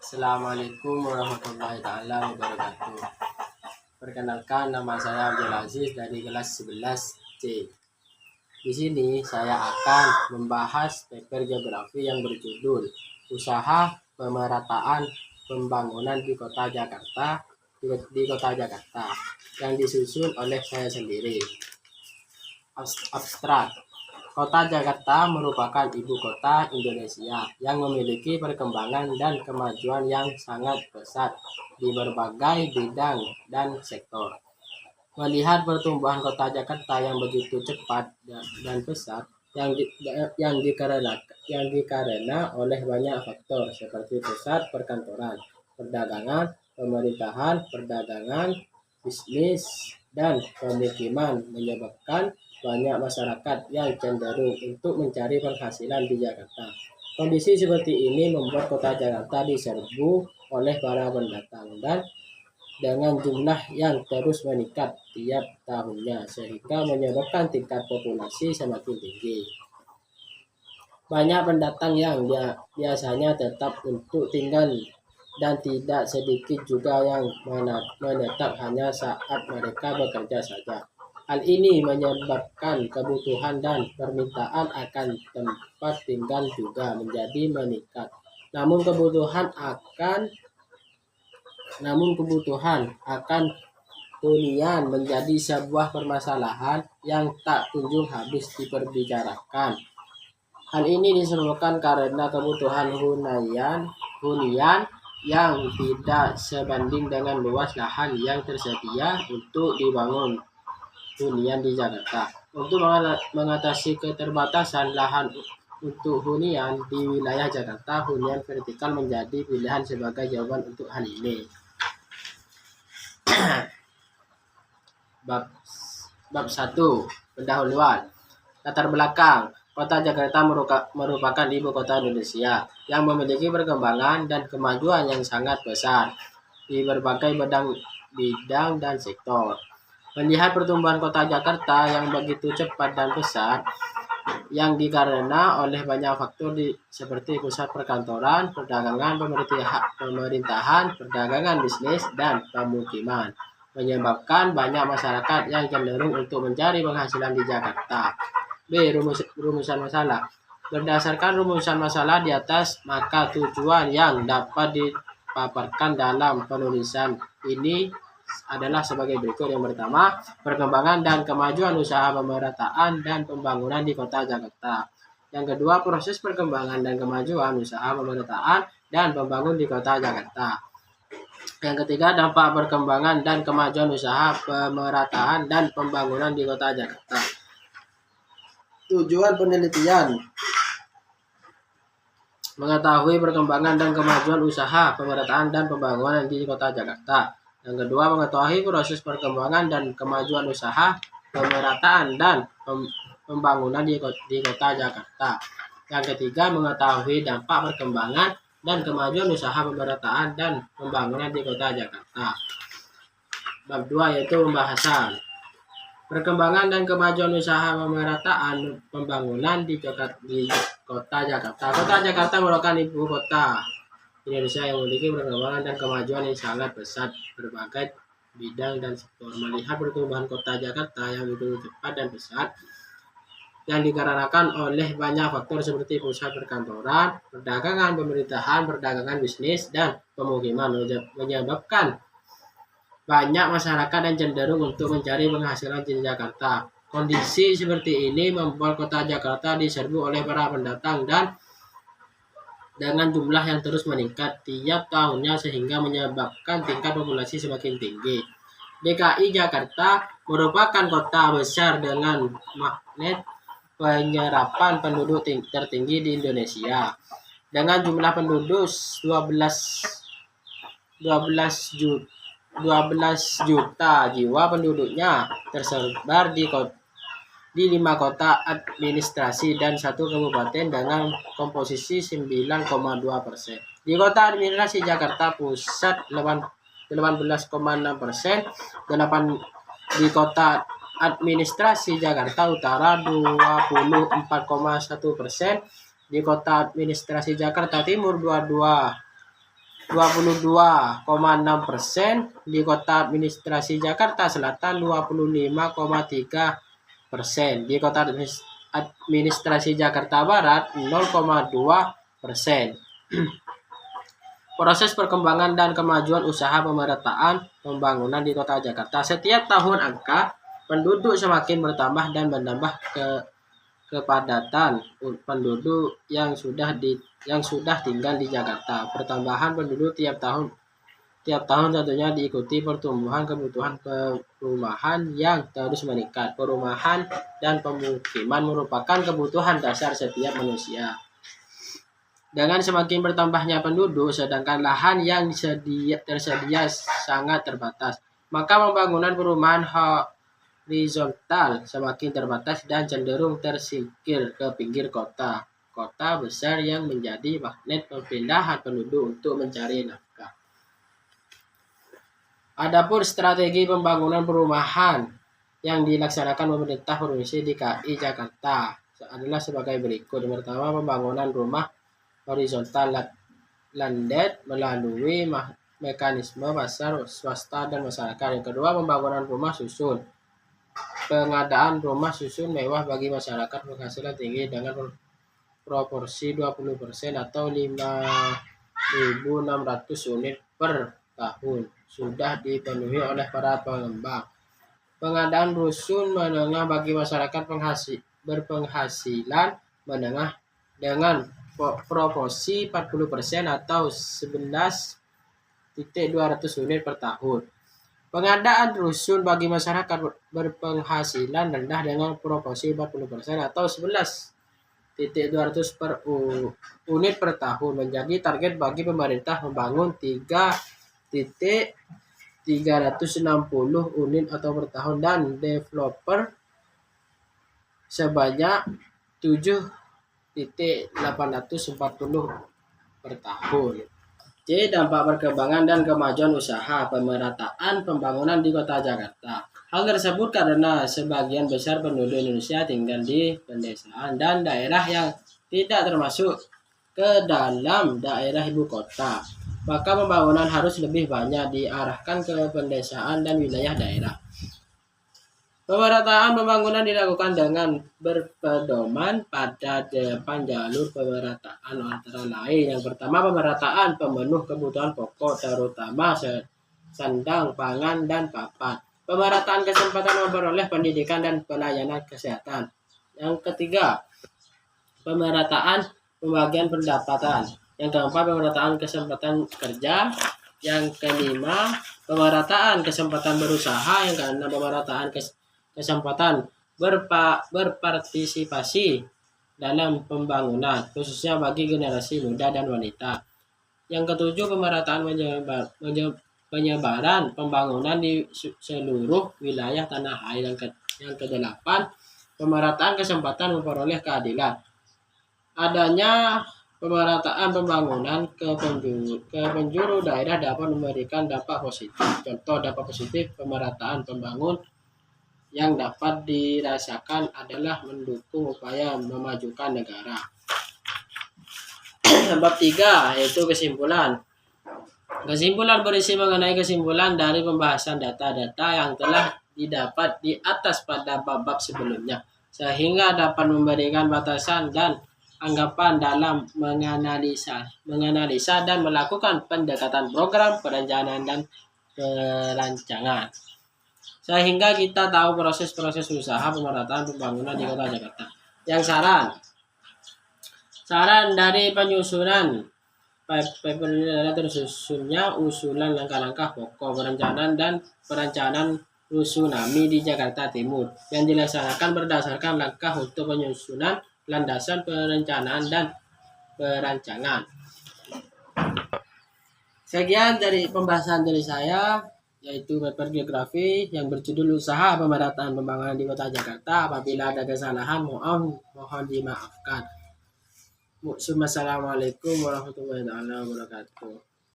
Assalamualaikum warahmatullahi taala wabarakatuh. Perkenalkan, nama saya Abdul Aziz dari kelas 11C. Di sini saya akan membahas paper geografi yang berjudul Usaha Pemerataan Pembangunan di Kota Jakarta yang disusun oleh saya sendiri. Abstrak. Kota Jakarta merupakan ibu kota Indonesia yang memiliki perkembangan dan kemajuan yang sangat pesat di berbagai bidang dan sektor. Melihat pertumbuhan kota Jakarta yang begitu cepat dan pesat yang dikarena oleh banyak faktor seperti pusat perkantoran, perdagangan, bisnis, dan pemukiman menyebabkan banyak masyarakat yang cenderung untuk mencari penghasilan di Jakarta. Kondisi seperti ini membuat kota Jakarta diserbu oleh para pendatang dan dengan jumlah yang terus meningkat tiap tahunnya sehingga menyebabkan tingkat populasi semakin tinggi. Banyak pendatang yang biasanya tetap untuk tinggal dan tidak sedikit juga yang menetap hanya saat mereka bekerja saja. Hal ini menyebabkan kebutuhan dan permintaan akan tempat tinggal juga menjadi meningkat. Namun kebutuhan akan hunian menjadi sebuah permasalahan yang tak kunjung habis diperbicarakan. Hal ini disebabkan karena kebutuhan hunian yang tidak sebanding dengan luas lahan yang tersedia untuk dibangun hunian di Jakarta. Untuk mengatasi keterbatasan lahan untuk hunian di wilayah Jakarta, hunian vertikal menjadi pilihan sebagai jawaban untuk hal ini. Bab 1. Pendahuluan. Latar belakang. Kota Jakarta merupakan ibu kota Indonesia yang memiliki perkembangan dan kemajuan yang sangat besar di berbagai bidang dan sektor. Melihat pertumbuhan kota Jakarta yang begitu cepat dan besar, yang dikarena oleh banyak faktor seperti pusat perkantoran, perdagangan, pemerintahan, perdagangan bisnis, dan pemukiman, menyebabkan banyak masyarakat yang cenderung untuk mencari penghasilan di Jakarta. B. Rumusan masalah. Berdasarkan rumusan masalah di atas, maka tujuan yang dapat dipaparkan dalam penulisan ini adalah sebagai berikut. Yang pertama, perkembangan dan kemajuan usaha pemerataan dan pembangunan di Kota Jakarta. Yang kedua, proses perkembangan dan kemajuan usaha pemerataan dan pembangunan di Kota Jakarta. Yang ketiga, dampak perkembangan dan kemajuan usaha pemerataan dan pembangunan di Kota Jakarta. Tujuan penelitian: mengetahui perkembangan dan kemajuan usaha pemerataan dan pembangunan di Kota Jakarta. Yang kedua, mengetahui proses perkembangan dan kemajuan usaha pemerataan dan pembangunan di Kota Jakarta. Yang ketiga, mengetahui dampak perkembangan dan kemajuan usaha pemerataan dan pembangunan di Kota Jakarta. Bab 2, yaitu pembahasan. Perkembangan dan kemajuan usaha pemerataan pembangunan di Kota Jakarta. Kota Jakarta merupakan ibu kota Indonesia yang memiliki perkembangan dan kemajuan yang sangat pesat berbagai bidang dan sektor. Melihat pertumbuhan kota Jakarta yang begitu cepat dan pesat yang dikarenakan oleh banyak faktor seperti pusat perkantoran, perdagangan, pemerintahan, perdagangan bisnis, dan pemukiman, menyebabkan banyak masyarakat yang cenderung untuk mencari penghasilan di Jakarta. Kondisi seperti ini membuat kota Jakarta diserbu oleh para pendatang dan dengan jumlah yang terus meningkat tiap tahunnya sehingga menyebabkan tingkat populasi semakin tinggi. DKI Jakarta merupakan kota besar dengan magnet penyerapan penduduk tertinggi di Indonesia. Dengan jumlah penduduk 12 juta jiwa, penduduknya tersebar di 5 kota administrasi dan 1 kabupaten dengan komposisi 9,2%. Di kota administrasi Jakarta Pusat 18,6%, di kota administrasi Jakarta Utara 24,1%, di kota administrasi Jakarta Timur 22,5%, 22,6%, di Kota Administrasi Jakarta Selatan 25,3%, di Kota Administrasi Jakarta Barat 0,2%. Proses perkembangan dan kemajuan usaha pemerataan pembangunan di Kota Jakarta. Setiap tahun angka penduduk semakin bertambah dan menambah kepadatan penduduk yang sudah tinggal di Jakarta. Pertambahan penduduk tiap tahun tentunya diikuti pertumbuhan kebutuhan perumahan yang terus meningkat. Perumahan dan pemukiman merupakan kebutuhan dasar setiap manusia. Dengan semakin bertambahnya penduduk, sedangkan lahan yang tersedia sangat terbatas, maka pembangunan perumahan horizontal semakin terbatas dan cenderung tersingkir ke pinggir kota besar yang menjadi magnet perpindahan penduduk untuk mencari nafkah. Adapun strategi pembangunan perumahan yang dilaksanakan pemerintah Provinsi DKI Jakarta adalah sebagai berikut. Yang pertama, pembangunan rumah horizontal landed melalui mekanisme pasar swasta dan masyarakat. Yang kedua, pembangunan rumah susun. Pengadaan rumah susun mewah bagi masyarakat penghasilan tinggi dengan proporsi 20% atau 5.600 unit per tahun sudah dipenuhi oleh para pengembang. Pengadaan rusun menengah bagi masyarakat berpenghasilan menengah dengan proporsi 40% atau 11.200 unit per tahun. Pengadaan rusun bagi masyarakat berpenghasilan rendah dengan proporsi 40% atau 11.200 unit per tahun menjadi target bagi pemerintah membangun 3.360 unit atau per tahun dan developer sebanyak 7.840 per tahun. Jadi dampak perkembangan dan kemajuan usaha pemerataan pembangunan di Kota Jakarta. Hal tersebut karena sebagian besar penduduk Indonesia tinggal di pedesaan dan daerah yang tidak termasuk ke dalam daerah ibu kota. Maka pembangunan harus lebih banyak diarahkan ke pedesaan dan wilayah daerah. Pemerataan pembangunan dilakukan dengan berpedoman pada 8 jalur pemerataan antara lain. Yang pertama, pemerataan pemenuh kebutuhan pokok terutama sandang, pangan, dan papan. Pemerataan kesempatan memperoleh pendidikan dan pelayanan kesehatan. Yang ketiga, pemerataan pembagian pendapatan. Yang keempat, pemerataan kesempatan kerja. Yang kelima, pemerataan kesempatan berusaha. Yang keenam, pemerataan kesempatan berpartisipasi dalam pembangunan, khususnya bagi generasi muda dan wanita. Yang ketujuh, pemerataan penyebaran pembangunan di seluruh wilayah tanah air. Yang kedelapan, pemerataan kesempatan memperoleh keadilan. Adanya pemerataan pembangunan ke penjuru daerah dapat memberikan dampak positif. Contoh dampak positif pemerataan pembangunan yang dapat dirasakan adalah mendukung upaya memajukan negara. Bab 3 yaitu kesimpulan. Kesimpulan berisi mengenai kesimpulan dari pembahasan data-data yang telah didapat di atas pada bab-bab sebelumnya, sehingga dapat memberikan batasan dan anggapan dalam menganalisa dan melakukan pendekatan program, perencanaan, dan perancangan. Sehingga kita tahu proses-proses usaha pemerataan pembangunan di Kota Jakarta. Yang saran dari penyusunan paper adalah tersusunnya usulan langkah-langkah pokok perencanaan rusunami di Jakarta Timur yang dilaksanakan berdasarkan langkah untuk penyusunan landasan perencanaan dan perancangan. Sekian dari pembahasan dari saya, yaitu paper geografi yang berjudul Usaha Pemerataan Pembangunan di Kota Jakarta. Apabila ada kesalahan, mohon dimaafkan. Wassalamualaikum warahmatullahi wabarakatuh.